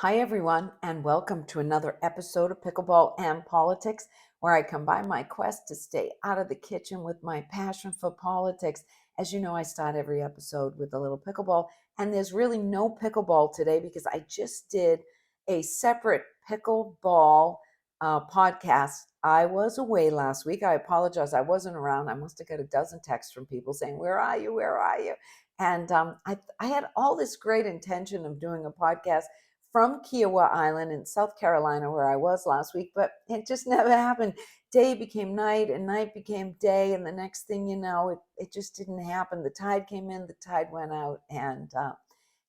Hi, everyone, and welcome to another episode of Pickleball and Politics, where I combine my quest to stay out of the kitchen with my passion for politics. As you know, I start every episode with a little pickleball, and there's really no pickleball today because I just did a separate pickleball podcast. I was away last week. I apologize. I wasn't around. I must have got a dozen texts from people saying, "Where are you? Where are you?" And I had all this great intention of doing a podcast from Kiowa Island in South Carolina, where I was last week, but it just never happened. Day became night and night became day. And the next thing you know, it just didn't happen. The tide came in, the tide went out, and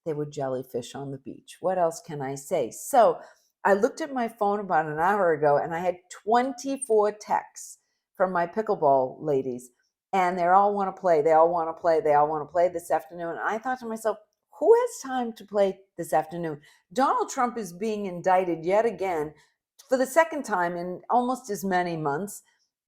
there were jellyfish on the beach. What else can I say? So I looked at my phone about an hour ago and I had 24 texts from my pickleball ladies, and they all want to play. They all want to play. They all want to play this afternoon. And I thought to myself, who has time to play this afternoon? Donald Trump is being indicted yet again for the second time in almost as many months.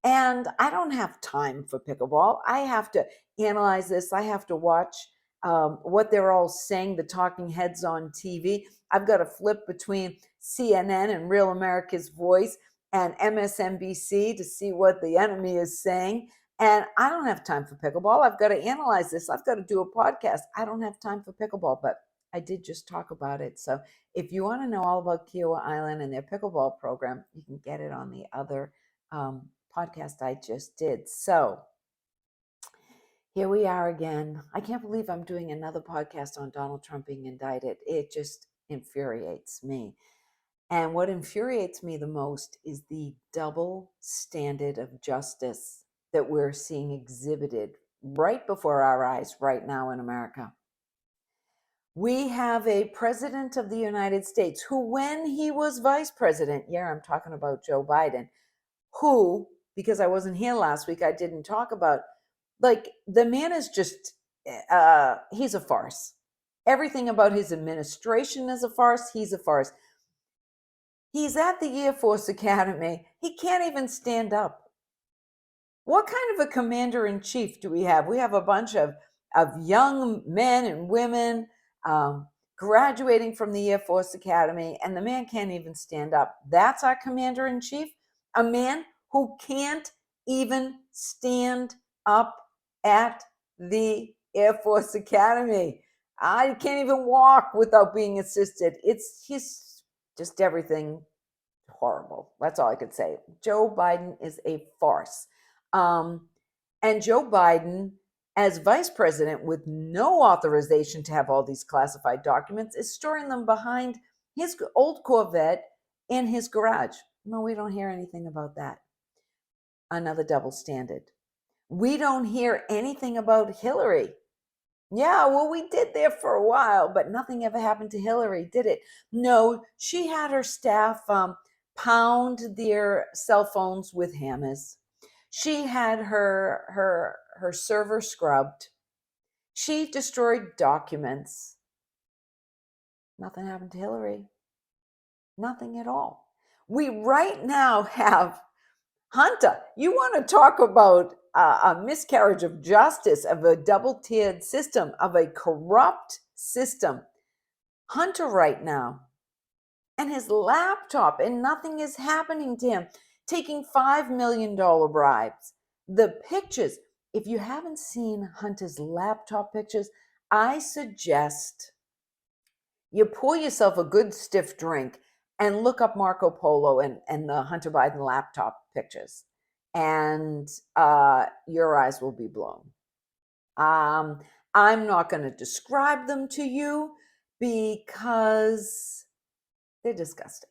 And I don't have time for pickleball. I have to analyze this. I have to watch what they're all saying, the talking heads on TV. I've got to flip between CNN and Real America's Voice and MSNBC to see what the enemy is saying. And I don't have time for pickleball. I've got to analyze this. I've got to do a podcast. I don't have time for pickleball, but I did just talk about it. So if you want to know all about Kiowa Island and their pickleball program, you can get it on the other podcast I just did. So here we are again. I can't believe I'm doing another podcast on Donald Trump being indicted. It just infuriates me. And what infuriates me the most is the double standard of justice that we're seeing exhibited right before our eyes right now in America. We have a president of the United States who, when he was vice president, I'm talking about Joe Biden, who, because I wasn't here last week, I didn't talk about, like, the man is just, he's a farce. Everything about his administration is a farce. He's a farce. He's at the Air Force Academy. He can't even stand up. What kind of a commander in chief do we have? We have a bunch of young men and women graduating from the Air Force Academy, and the man can't even stand up. That's our commander in chief, a man who can't even stand up at the Air Force Academy. I can't even walk without being assisted. He's just everything horrible. That's all I could say. Joe Biden is a farce. And Joe Biden, as vice president with no authorization to have all these classified documents, is storing them behind his old Corvette in his garage. No, we don't hear anything about that. Another double standard. We don't hear anything about Hillary. Yeah, well, we did there for a while, but nothing ever happened to Hillary, did it? No, she had her staff pound their cell phones with hammers. She had her server scrubbed. She destroyed documents. Nothing happened to Hillary. Nothing at all. We right now have Hunter. You want to talk about a miscarriage of justice, of a double-tiered system, of a corrupt system. Hunter right now, and his laptop, and nothing is happening to him, taking $5 million bribes. The pictures, if you haven't seen Hunter's laptop pictures, I suggest you pour yourself a good stiff drink and look up Marco Polo and the Hunter Biden laptop pictures, and your eyes will be blown. I'm not going to describe them to you because they're disgusting.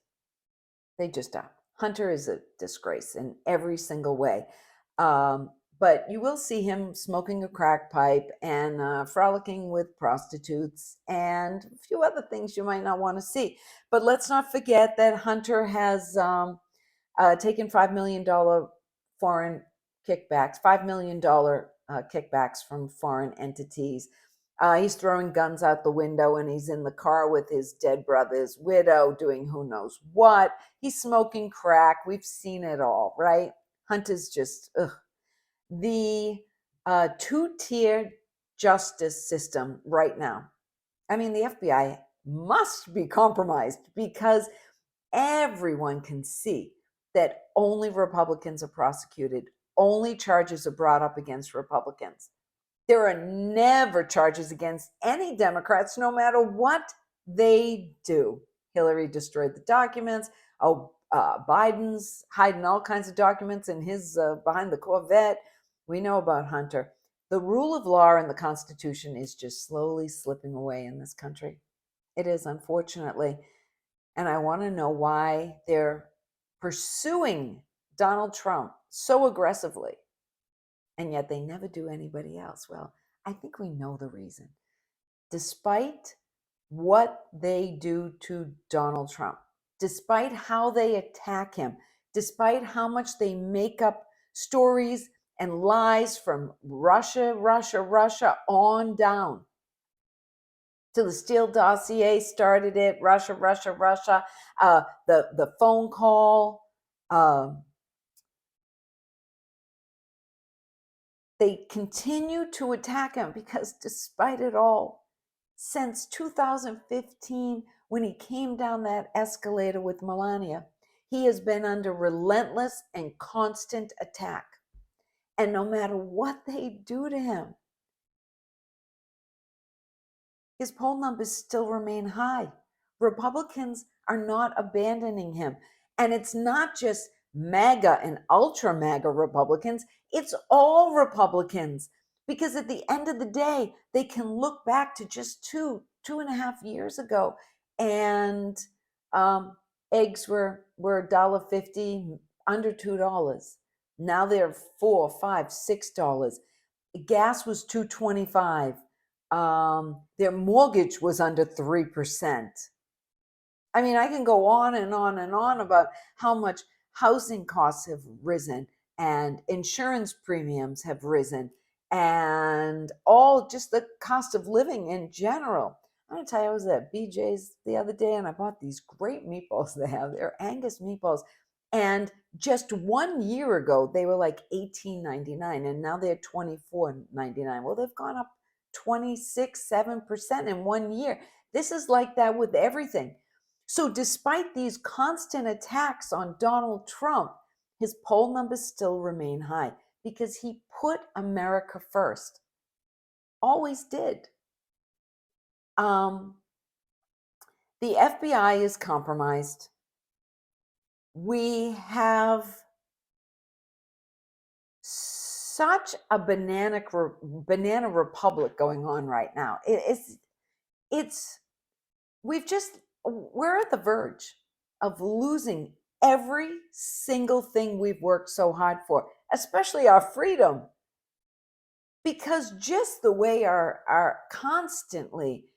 They just are. Hunter is a disgrace in every single way. But you will see him smoking a crack pipe and frolicking with prostitutes and a few other things you might not want to see. But let's not forget that Hunter has taken $5 million foreign kickbacks, $5 million kickbacks from foreign entities. He's throwing guns out the window, and he's in the car with his dead brother's widow doing who knows what. He's smoking crack. We've seen it all, right? Hunter's just, ugh. The two-tiered justice system right now. I mean, the FBI must be compromised because everyone can see that only Republicans are prosecuted, only charges are brought up against Republicans. There are never charges against any Democrats, no matter what they do. Hillary destroyed the documents. Biden's hiding all kinds of documents in his behind the Corvette. We know about Hunter. The rule of law and the Constitution is just slowly slipping away in this country. It is, unfortunately. And I want to know why they're pursuing Donald Trump so aggressively, and yet they never do anybody else. Well, I think we know the reason. Despite what they do to Donald Trump, despite how they attack him, despite how much they make up stories and lies from Russia on down to the Steele dossier started it, Russia. The phone call. They continue to attack him because despite it all, since 2015, when he came down that escalator with Melania, he has been under relentless and constant attack. And no matter what they do to him, his poll numbers still remain high. Republicans are not abandoning him. And it's not just MAGA and ultra MAGA Republicans, it's all Republicans. Because at the end of the day, they can look back to just two and a half years ago, and eggs were $1.50, under $2. Now they're $4, $5, $6. Gas was $2.25. Their mortgage was under 3%. I mean, I can go on and on and on about how much housing costs have risen and insurance premiums have risen and all just the cost of living in general. I'm going to tell you, I was at BJ's the other day and I bought these great meatballs they have. They're Angus meatballs. And just 1 year ago, they were like $18.99 and now they're $24.99. Well, they've gone up 26.7% in 1 year. This is like that with everything. So despite these constant attacks on Donald Trump, his poll numbers still remain high because he put America first. Always did. The FBI is compromised. We have such a banana republic going on right now. We're at the verge of losing every single thing we've worked so hard for, especially our freedom. Because just the way our constantly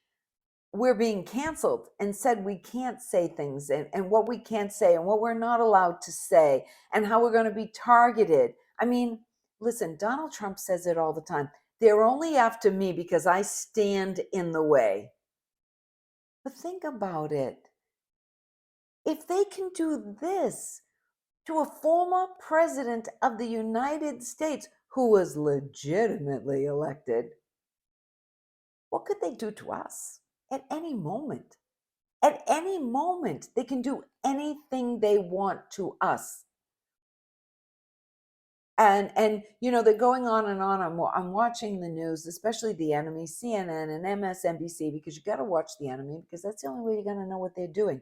we're being canceled and said we can't say things and what we can't say and what we're not allowed to say and how we're going to be targeted. I mean, listen, Donald Trump says it all the time. They're only after me because I stand in the way. But think about it. If they can do this to a former president of the United States who was legitimately elected, what could they do to us at any moment? At any moment, they can do anything they want to us. And you know, they're going on and on. I'm watching the news, especially the enemy, CNN and MSNBC, because you got to watch the enemy because that's the only way you're going to know what they're doing.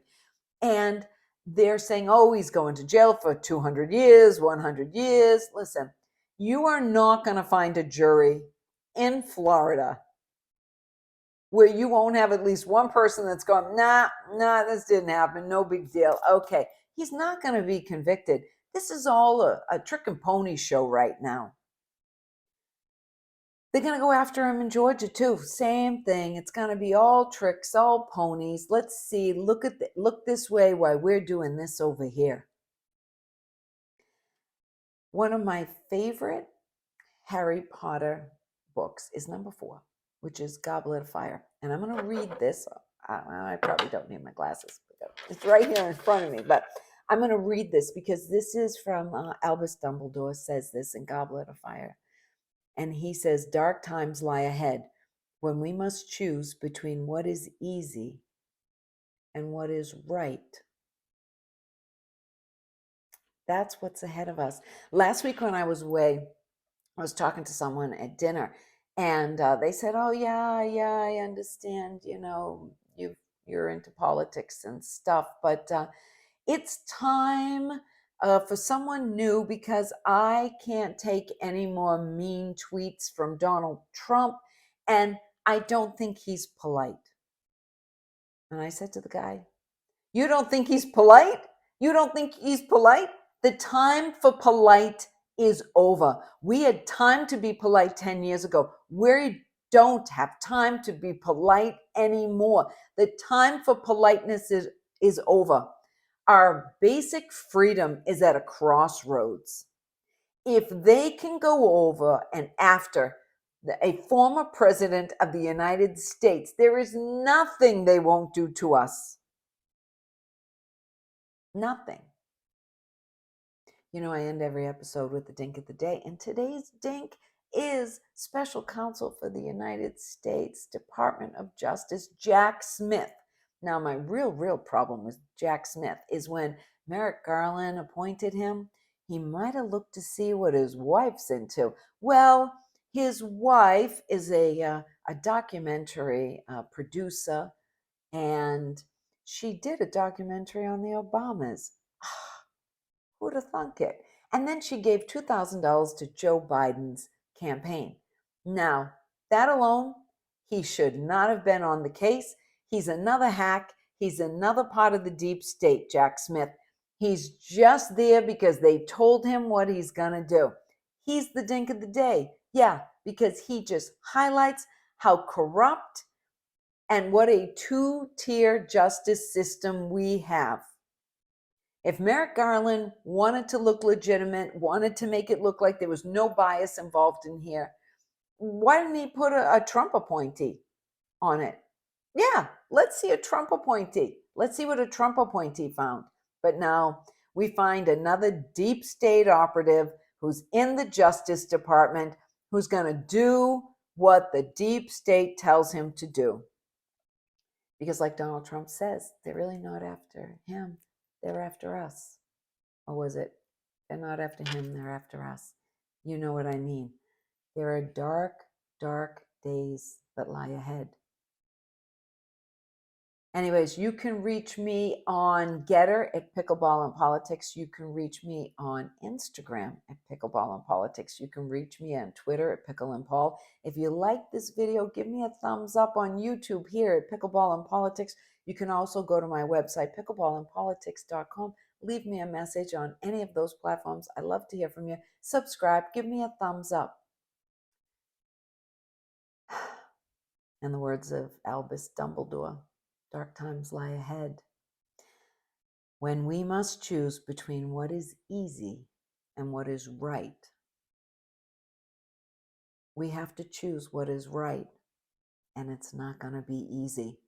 And they're saying, oh, he's going to jail for 200 years, 100 years. Listen, you are not going to find a jury in Florida where you won't have at least one person that's going, nah, this didn't happen. No big deal. Okay. He's not going to be convicted. This is all a trick and pony show right now. They're going to go after him in Georgia too. Same thing. It's going to be all tricks, all ponies. Let's see. Look this way while we're doing this over here. One of my favorite Harry Potter books is number 4, which is Goblet of Fire. And I'm going to read this. I probably don't need my glasses. It's right here in front of me, but I'm going to read this because this is from Albus Dumbledore says this in Goblet of Fire. And he says, dark times lie ahead when we must choose between what is easy and what is right. That's what's ahead of us. Last week when I was away, I was talking to someone at dinner, and they said, "Oh yeah, I understand. You're into politics and stuff, but it's time for someone new because I can't take any more mean tweets from Donald Trump, and I don't think he's polite." And I said to the guy, "You don't think he's polite? You don't think he's polite? The time for polite is over. We had time to be polite 10 years ago. We don't have time to be polite anymore. The time for politeness is over. Our basic freedom is at a crossroads. If they can go over and after a former president of the United States, there is nothing they won't do to us. Nothing. I end every episode with the dink of the day, and today's dink is Special Counsel for the United States Department of Justice, Jack Smith. Now, my real problem with Jack Smith is when Merrick Garland appointed him, he might have looked to see what his wife's into. Well, his wife is a documentary producer, and she did a documentary on the Obamas. Who'd have thunk it? And then she gave $2,000 to Joe Biden's campaign. Now, that alone, he should not have been on the case. He's another hack. He's another part of the deep state, Jack Smith. He's just there because they told him what he's going to do. He's the dink of the day. Yeah, because he just highlights how corrupt and what a two-tier justice system we have. If Merrick Garland wanted to look legitimate, wanted to make it look like there was no bias involved in here, why didn't he put a Trump appointee on it? Yeah, let's see a Trump appointee. Let's see what a Trump appointee found. But now we find another deep state operative who's in the Justice Department who's going to do what the deep state tells him to do. Because like Donald Trump says, they're really not after him. They're after us. Or was it, they're not after him, they're after us? You know what I mean. There are dark days that lie ahead. Anyways, you can reach me on Getter at Pickleball and Politics. You can reach me on Instagram at Pickleball and Politics. You can reach me on Twitter at Pickle and Paul. If you like this video, give me a thumbs up on YouTube here at Pickleball and Politics. You can also go to my website, pickleballandpolitics.com. Leave me a message on any of those platforms. I love to hear from you. Subscribe. Give me a thumbs up. In the words of Albus Dumbledore, dark times lie ahead. When we must choose between what is easy and what is right, we have to choose what is right, and it's not going to be easy.